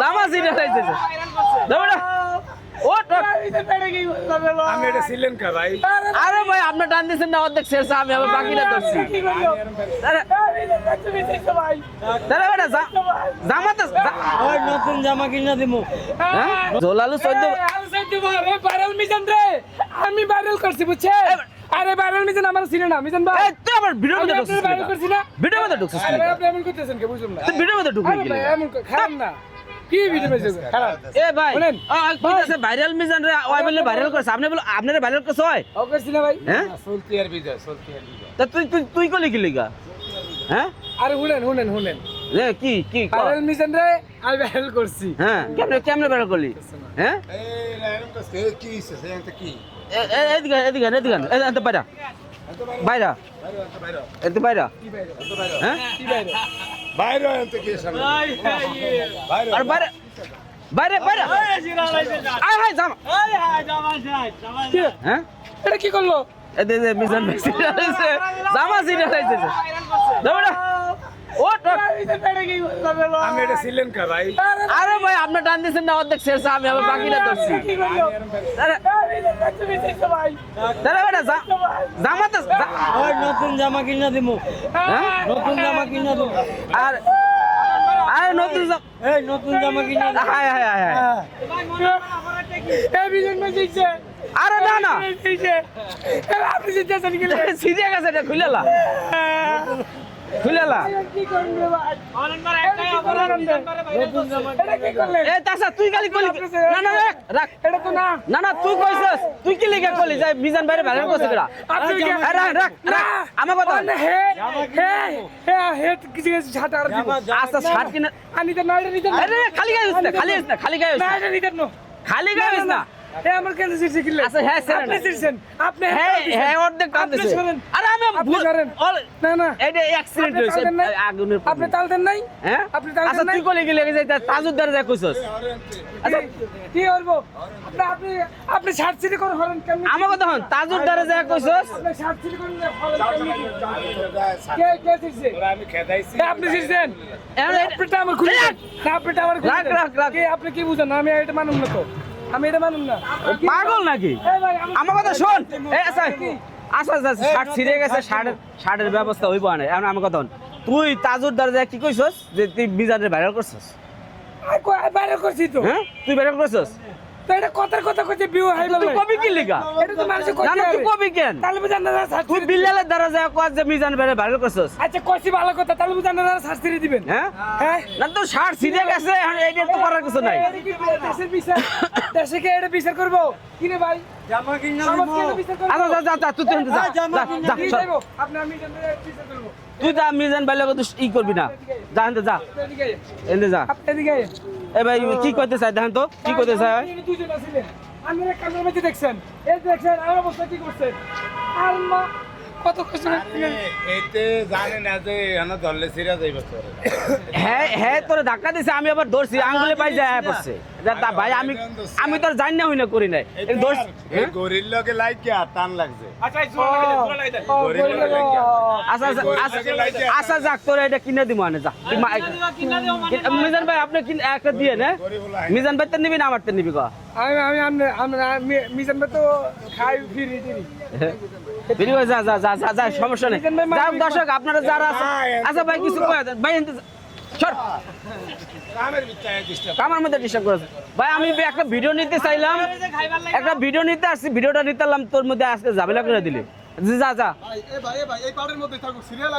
জামা সিরিয়াল হয়েছে আমি এটা শ্রীলঙ্কা ভাই। আরে ভাই আপনি টান দিচ্ছেন না অর্ধেক শেষ আমি আবার বাকিটা ধরছি জামা তো নতুন জামা কিনা দিমু। জোলালু 14 ভাইরাল মিজান রে, আমি ভাইরাল করছি বুঝছে। আরে ভাইরাল মিজান আমার ছিল না মিজান ভাই। তুই আমার ভিডিওর মধ্যে ঢুকছিস ভাইরাল করছি না ভিডিওর মধ্যে ঢুকছিস আরে ভাই আপনি এমন করতেছেন কে বুঝলাম না। তুই ভিডিওর মধ্যে ঢুকবি আরে কি ভাই এমন খারাপ না কি ভিডিও মেসেজ খারাপ। এ ভাই শুনেন, কইতাছে ভাইরাল মিজান রে ওই বলে ভাইরাল করছে আপনি বলে আপনারে ভাইরাল করছে হয় ও করছি না ভাই। হ্যাঁ চলতি আর বিজয় চলতি আর বিজয়। তা তুই তুই তুই কলি কি লিগা হ্যাঁ আরে শুনেন রে কি কি ভাইরাল মিজান রে আমি ভাইরাল করছি। হ্যাঁ কেমনে কেমনে ভাইরাল করলি হ্যাঁ এই রায়ন কাছে কি হইছে সেটা কি? এদিকে এদিকে এদিকে এদিকে বাইরা বাইরা এদিকে বাইরা কি ভাইরাল হ্যাঁ কি ভাইরাল বাইরে আনতে কি সামনে? বাইরে আর বাইরে বাইরে বাইরে আয় হায় জামা কি? হ্যাঁ এটা কি করলো? এদে এদে মিজান ভাই সিরিয়াল হইছে জামা সিরিয়াল হইছে দাঁড়া ও আমি এটা শ্রীলঙ্কা ভাই। আরে ভাই আপনি টান দিচ্ছেন না অর্ধেক শেষ আমি আবার বাকিটা ধরছি কি করলো? দাঁড়া দাঁড়া বেটা জামা তো নতুন জামা কিনা দিমু। হ্যাঁ নতুন জামা কিনা দিমু। আর আরে নতুন এই নতুন জামা কিনা দিমু। হায় হায় হায় হায় এই বিজন মেসেজে আরে না না আপনি জিজ্ঞাসা কি সিরিয়াল আছে এটা খুলেলা খুলেলা কি করবে ভাই? নতুন জামা এটা কি করলে? এ তাসা তুই খালি কলি না না রাখ রাখ এটা তো না না না তুই কইছস তুই কি লিখে কলি যাই মিজান ভাইরে ভাইরাল করছিস কেডা আপনি কি রাখ রাখ রাখ আমার কথা হে হে হে হে কিছু কিছু ছাটা আর দিব আচ্ছা শার্ট কিনা আনি তো না এটা নিতে না আরে খালি গায়ে হইছ না খালি হইছ না খালি গায়ে হইছ না না এটা নিতে না খালি গায়ে হইছ না এ আমার কেন সিরছে কিলে আচ্ছা হ্যাঁ স্যার আপনি সিরছেন আপনি হ্যাঁ হ্যাঁ অর্ধেক টান আপনি দিছে সরেন। আরে আমি আপনি সরেন। না না এটা অ্যাক্সিডেন্ট আপনি হইছে তাল দেন নাই? আগুনের আপনি তাল দেন নাই হ্যাঁ আপনি তাল আচ্ছা দেন নাই তুই কলি গেলে যাই তাজুদ্দার যা কইছস আচ্ছা কি করব আপনি আপনি আপনি শার্ট সিটি করে হরেন কেমন আমার কথা হন তাজুদ্দার যা কইছস আপনি শার্ট সিটি করে হরেন কেমন কে কে সিরছে আমি খেদাইছি। আপনি সিরছেন এমন আপনিটা আমার খুলে দেন না আপনিটা আমার খুলে রাখ, দেন। রাখ, রাখ। কে আপনি কি বুঝেন আমি এটা মানুম না তো আমি এটা মানুম না পাগল নাকি এই ভাই আমার কথা শোন এই আচ্ছা আচ্ছা আচ্ছা শার্ট ছিঁড়ে গেছে শার্টের ব্যবস্থা হইব না এখন আমার কথা হন তুই তাজুদ্দার যা কি কইছস যে তুই মিজানের ভাইরাল করছস বাইরে করছি তো হ্যাঁ তুই ভাইরাল করছস তো এটা কথার কথা কইছে বিউ হাই তুই কবি কি লিগা এটা তো মানুষ না কইছে না তুই কবি কেন তাহলে বুঝান না শার্ট তুই বিল্লালের দ্বারা যা কয় যে মিজান ভাইরাল করছস আচ্ছা কইছি ভালো কথা তাহলে বুঝান না শার্ট সিটি দিবেন হ্যাঁ হ্যাঁ না তো শার্ট ছিঁড়ে গেছে এখন এইটা তো করার কিছু নাই দেশের বিচার দেশে কে এটা বিচার করবো কিনে ভাই জামা কিনা সমাজ দিমু। কে বিচার করবো আচ্ছা যা যা যা তুই তো যা জামা যা, কিনা যা, কি সর। দেবো আপনি আমি বিচার করবো তুই যা মিজান ভাইরাল তুই ই করবি না যা এনতে যা এদিকে এনতে যা আপনি এদিকে এ ভাই কি কইতে চাই দেখেন তো কি কইতে চাই আপনি দুজন আছিলেন আমি ক্যামেরার মধ্যে দেখছেন এই দেখছেন আমার অবস্থা কি করছেন আর মা কত কষ্ট এতে জানে না যে এখানে ধরলে সিরিয়াস হইব তোরে। হ্যাঁ হ্যাঁ তোরে ধাক্কা দিছে আমি আবার ধরছি আঙ্গুলে পাই যায় পড়ছে তা ভাই আমি তোর জানি না হই না করি নাই এই ধর এই গরির লগে লাইকে আর টান লাগছে। আচ্ছা আচ্ছা আচ্ছা যাক তোর এটা কিনে দিব আনে যা মিজান ভাই আপনি একটা দিয়ে না মিজান ভাই তো নিবি না আমার তো নিবি গো আমি আমি মিজান ভাই তো খাই ফিরি দিই ফিরি ভাই যা যা যা যা যা সমস্যা নেই যাও দর্শক আপনারা যারা আছে আচ্ছা ভাই কিছু কয়ে দেন ভাই এনতে সর কামের ভিতরে ডিস্টার্ব। আমার মধ্যে ডিস্টার্ব করেছে ভাই আমি একটা ভিডিও নিতে চাইলাম একটা ভিডিও নিতে আসছি ভিডিওটা নিতে তোর মধ্যে আজকে ঝামেলা করে দিলি যা যা ভাই এই পাড়ের মধ্যে থাকো সিরিয়াল